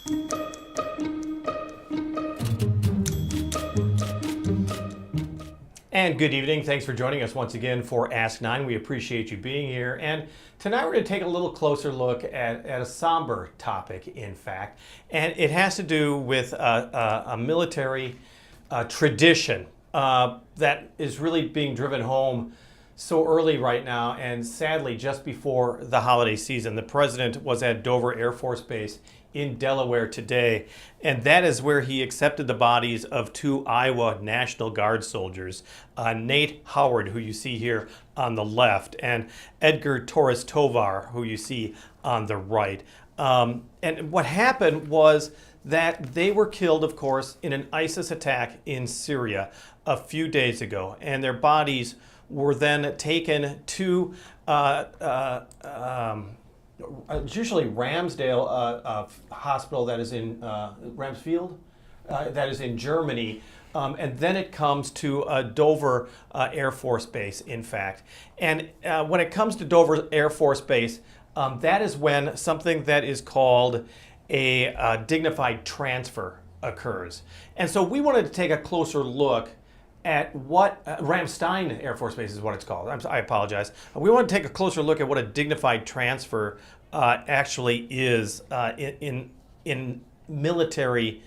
And good evening. Thanks for joining us once again for Ask 9. We appreciate you being here. And tonight we're going to take a little closer look at a somber topic, in fact. And it has to do with a military tradition that is really being driven home so early right now. And sadly, just before the holiday season, the president was at Dover Air Force Base in Delaware today, and that is where he accepted the bodies of two Iowa National Guard soldiers, Nate Howard, who you see here on the left, and Edgar Torres Tovar, who you see on the right. And what happened was that they were killed, of course, in an ISIS attack in Syria a few days ago, and their bodies were then taken to usually Ramsdale hospital that is in Ramsfield, that is in Germany, and then it comes to Dover Air Force Base, in fact. And when it comes to Dover Air Force Base, that is when something that is called a dignified transfer occurs. And so we wanted to take a closer look at what Ramstein Air Force Base is what it's called. I apologize. We want to take a closer look at what a dignified transfer actually is in military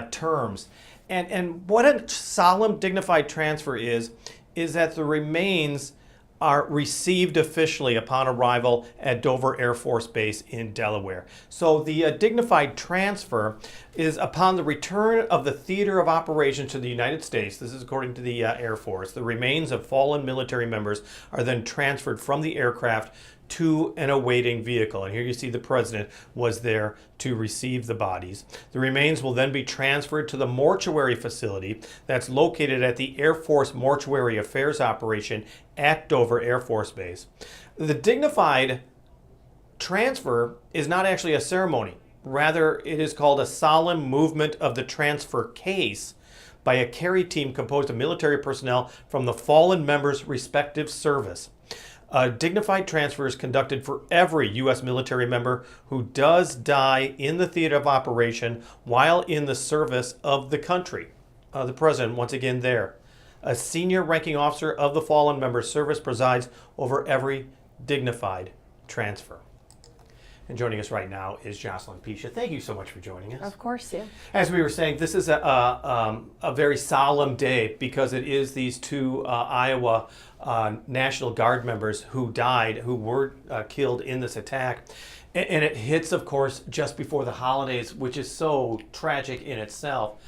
terms. And what a solemn dignified transfer is that the remains are received officially upon arrival at Dover Air Force Base in Delaware. So the dignified transfer is upon the return of the theater of operations to the United States. This is according to the Air Force. The remains of fallen military members are then transferred from the aircraft to an awaiting vehicle. And here you see the president was there to receive the bodies. The remains will then be transferred to the mortuary facility that's located at the Air Force Mortuary Affairs Operation at Dover Air Force Base. The dignified transfer is not actually a ceremony. Rather, it is called a solemn movement of the transfer case by a carry team composed of military personnel from the fallen members' respective service. A dignified transfer is conducted for every U.S. military member who does die in the theater of operation while in the service of the country. The president, once again there. A senior ranking officer of the fallen member's service presides over every dignified transfer. And joining us right now is Jocelyn Peshia. Thank you so much for joining us. Of course, yeah. As we were saying, this is a very solemn day because it is these two Iowa National Guard members who died, who were killed in this attack. And it hits, of course, just before the holidays, which is so tragic in itself.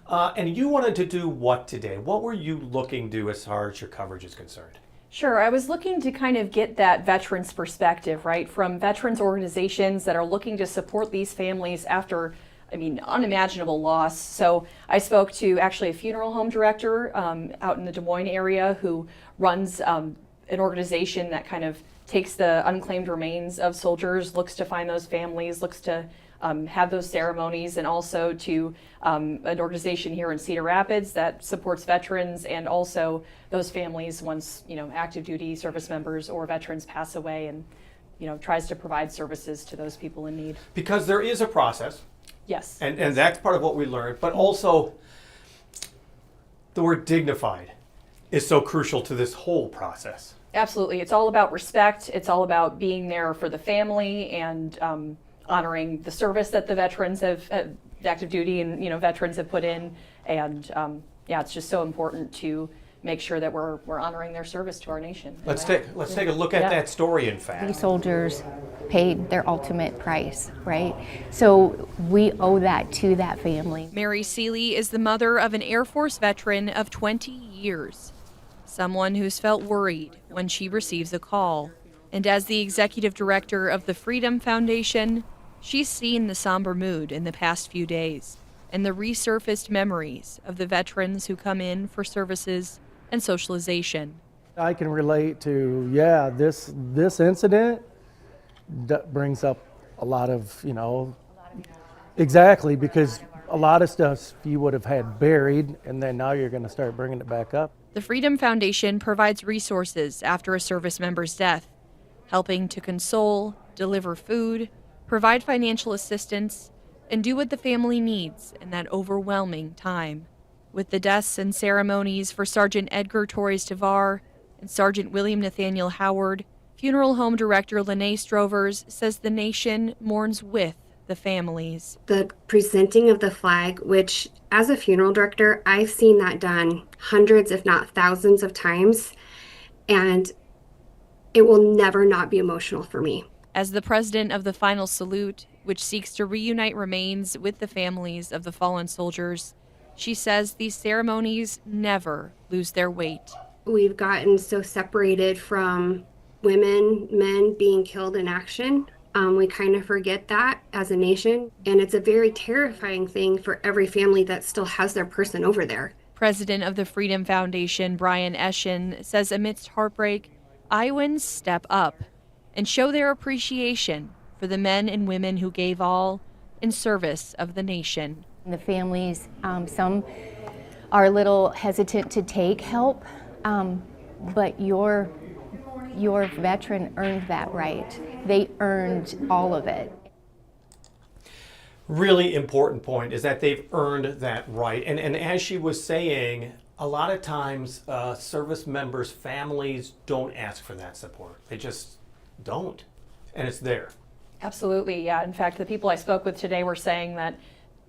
And you wanted to do what today? What were you looking to do as far as your coverage is concerned? Sure. I was looking to kind of get that veterans perspective, right, from veterans organizations that are looking to support these families after, unimaginable loss. So I spoke to actually a funeral home director out in the Des Moines area who runs an organization that kind of takes the unclaimed remains of soldiers, looks to find those families, looks to have those ceremonies, and also to an organization here in Cedar Rapids that supports veterans and also those families once active duty service members or veterans pass away, and tries to provide services to those people in need. Because there is a process. Yes. And that's part of what we learned, but also the word dignified is so crucial to this whole process. Absolutely. It's all about respect. It's all about being there for the family and honoring the service that the veterans have, active duty and veterans have put in, and it's just so important to make sure that we're honoring their service to our nation. Let's take a look at that story. In fact, these soldiers paid their ultimate price, right? So we owe that to that family. Mary Seeley is the mother of an Air Force veteran of 20 years, someone who's felt worried when she receives a call. And as the executive director of the Freedom Foundation, she's seen the somber mood in the past few days and the resurfaced memories of the veterans who come in for services and socialization. I can relate to, this incident that brings up a lot of, exactly, because a lot of stuff you would have had buried, and then now you're going to start bringing it back up. The Freedom Foundation provides resources after a service member's death, helping to console, deliver food, provide financial assistance, and do what the family needs in that overwhelming time. With the deaths and ceremonies for Sergeant Edgar Torres Tavar and Sergeant William Nathaniel Howard, funeral home director Lene Strovers says the nation mourns with the families. The presenting of the flag, which as a funeral director, I've seen that done hundreds, if not thousands of times, and it will never not be emotional for me. As the president of the Final Salute, which seeks to reunite remains with the families of the fallen soldiers, she says these ceremonies never lose their weight. We've gotten so separated from women, men being killed in action. We kind of forget that as a nation, and it's a very terrifying thing for every family that still has their person over there. President of the Freedom Foundation, Brian Eschen, says amidst heartbreak, Iowans step up and show their appreciation for the men and women who gave all in service of the nation. The families, some are a little hesitant to take help, but your veteran earned that right. They earned all of it. Really important point is that they've earned that right. And as she was saying, a lot of times service members' families don't ask for that support. They just don't. And it's there. Absolutely, yeah. In fact, the people I spoke with today were saying that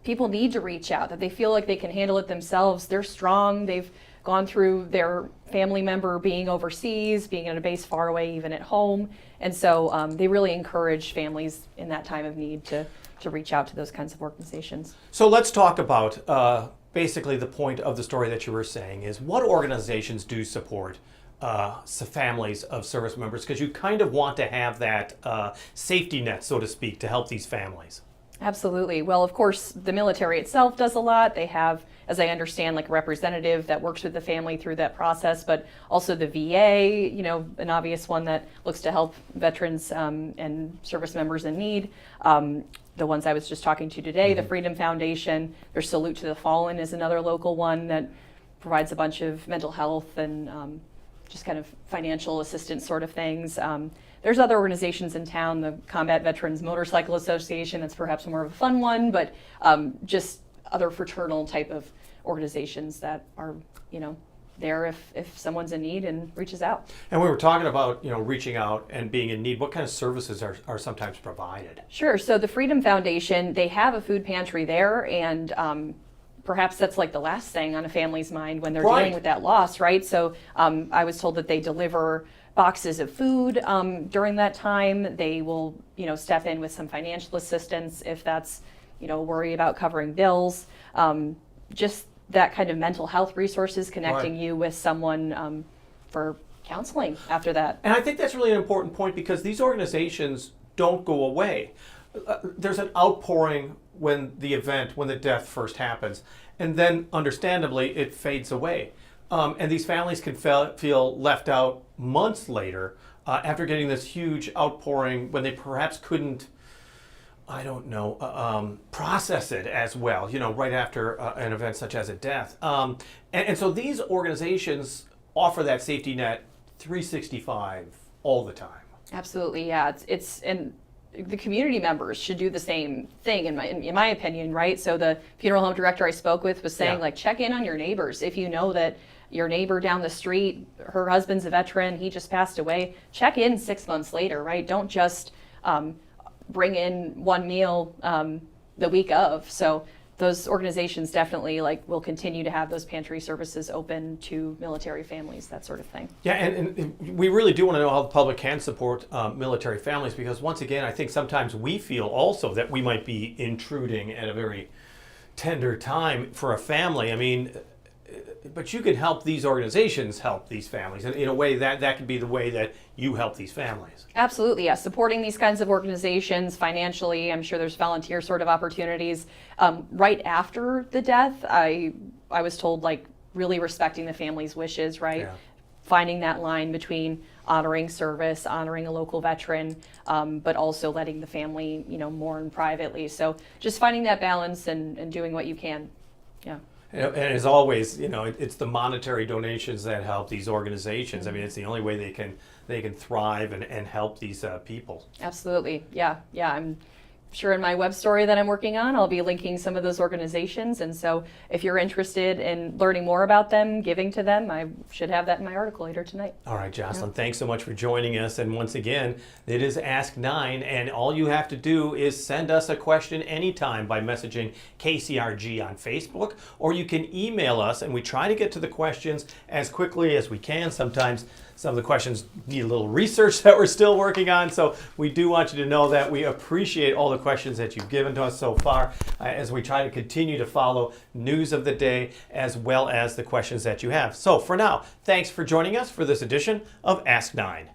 people need to reach out, that they feel like they can handle it themselves. They're strong. They've gone through their family member being overseas, being at a base far away, even at home. And so they really encourage families in that time of need to reach out to those kinds of organizations. So let's talk about basically the point of the story that you were saying is what organizations do support families of service members, because you kind of want to have that safety net, so to speak, to help these families. Absolutely. Well, of course, the military itself does a lot. They have, as I understand, like a representative that works with the family through that process, but also the VA, you know, an obvious one that looks to help veterans and service members in need. The ones I was just talking to today, the Freedom Foundation, their Salute to the Fallen is another local one that provides a bunch of mental health and just kind of financial assistance sort of things. There's other organizations in town, the Combat Veterans Motorcycle Association, that's perhaps more of a fun one, but just other fraternal type of organizations that are, you know, there if someone's in need and reaches out. And we were talking about, you know, reaching out and being in need. What kind of services are sometimes provided? Sure. So the Freedom Foundation, they have a food pantry there, and perhaps that's like the last thing on a family's mind when they're dealing with that loss, right? So I was told that they deliver boxes of food during that time. They will, you know, step in with some financial assistance if that's, you know, worry about covering bills. Just that kind of mental health resources, connecting you with someone for counseling after that. And I think that's really an important point because these organizations don't go away. There's an outpouring when the death first happens, and then understandably it fades away. And these families can feel left out months later after getting this huge outpouring when they perhaps couldn't, I don't know, process it as well, you know, right after an event such as a death. And so these organizations offer that safety net 365 all the time. Absolutely, yeah. It's and the community members should do the same thing in my opinion, right? So the funeral home director I spoke with was saying, like, check in on your neighbors. If you know that your neighbor down the street, her husband's a veteran, he just passed away, check in 6 months later, right? Don't just bring in one meal the week of. So those organizations definitely will continue to have those pantry services open to military families, that sort of thing. Yeah, and we really do want to know how the public can support military families, because once again, I think sometimes we feel also that we might be intruding at a very tender time for a family. I mean, but you can help these organizations help these families. And in a way, that could be the way that you help these families. Absolutely, yeah. Supporting these kinds of organizations financially. I'm sure there's volunteer sort of opportunities. Right after the death, I was told, really respecting the family's wishes, right? Yeah. Finding that line between honoring service, honoring a local veteran, but also letting the family, mourn privately. So just finding that balance and doing what you can. Yeah. And as always, it's the monetary donations that help these organizations. I mean, it's the only way they can thrive and help these people. Absolutely, yeah. sure in my web story that I'm working on, I'll be linking some of those organizations. And so if you're interested in learning more about them, giving to them, I should have that in my article later tonight. All right, Jocelyn, thanks so much for joining us. And once again, it is Ask 9, and all you have to do is send us a question anytime by messaging KCRG on Facebook, or you can email us, and we try to get to the questions as quickly as we can. Sometimes some of the questions need a little research that we're still working on, so we do want you to know that we appreciate all the questions that you've given to us so far as we try to continue to follow news of the day as well as the questions that you have. So for now, thanks for joining us for this edition of Ask 9.